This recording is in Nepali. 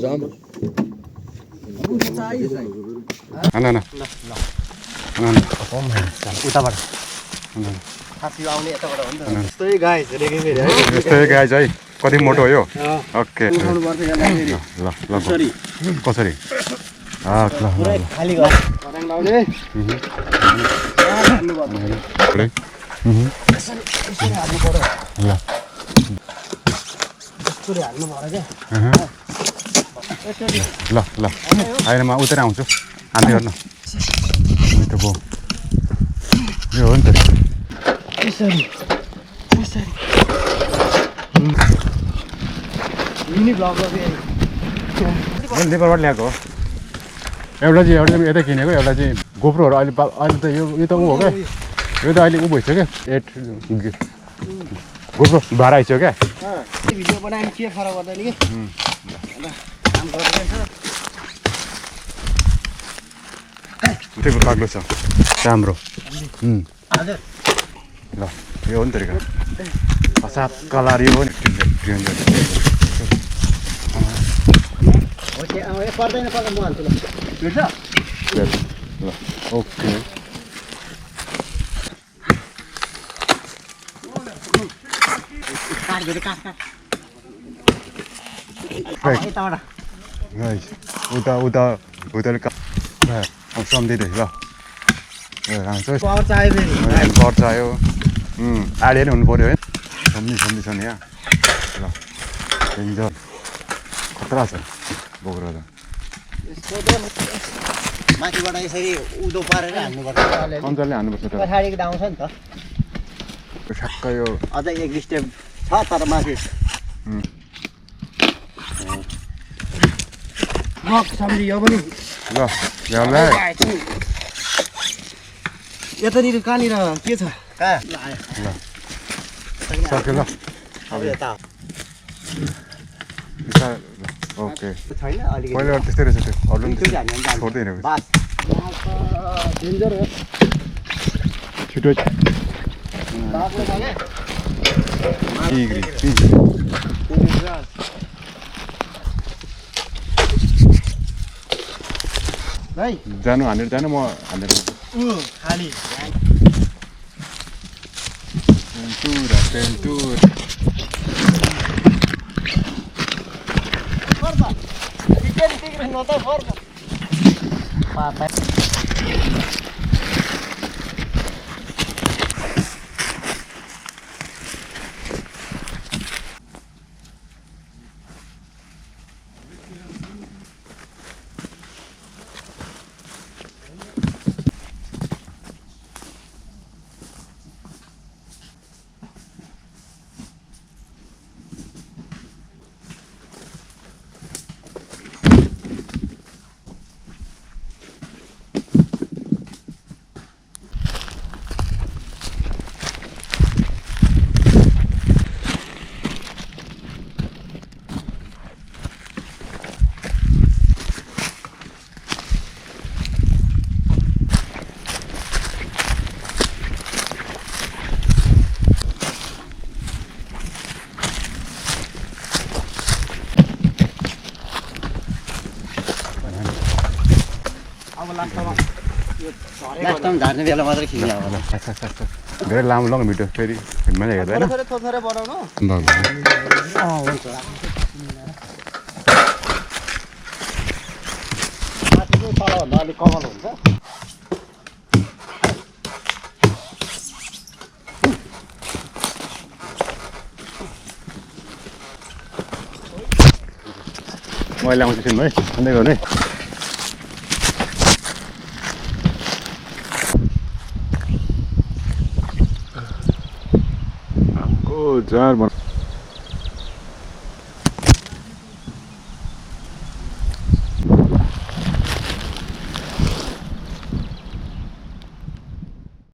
जाम उताबाट यस्तै गाई है कति मोटो हो यो ओके ल कसरी ल होइन म उतै आउँछु हान्दै गर्नु मिठो बो यो हो नि त नेपालबाट ल्याएको हो एउटा चाहिँ यतै किनेको एउटा चाहिँ गोप्रोहरू अहिले त यो त ऊ हो क्या यो त अहिले ऊ भइसक्यो गोप्रो भाडा आइसक्यो क्या भिडियो बनायो के फरक पर्दैन कि काम गर्दैछ उठेको बाक्लो छ राम्रो ल यो हो नि तरिका सात कलर यो हो नि पर्दैन पर्दैन म हाल्छु ल ओके उता सम्झिँदै ल पावर चाहियो आडे नै हुनु पऱ्यो है सम्झी छ नि यहाँ ल डेन्जर खतरा छ बोक्रो त माथिबाट यसरी उदो पारेर हान्नुपर्छ कन्जरले हान्नुपर्छ त पछाडिको डाउँछ नि त ठ्याक्क यो अझै एक स्टेप छ तर माथि सम्झि यो पनि ल ल्याउलाई यतानिर कहाँनिर के छ कहाँ ल सक्यो ल अब यता ओके छैन अलिकति पहिला त्यस्तै रहेछ त्यो अरू छोड्दै हिँडेको डेन्जर हो छिटो जानु हानेर जानु म हानेर खाली लास्टमा झार्ने बेला मात्रै खिच्ने अब धेरै लामो भिडियो फेरि हिँड्मै हेर्दैन थोरै बनाउनु हुन्छ माथिको तलभन्दा अलिक कमल हुन्छ मैले आउँछु है अन्दै गर्नु है जार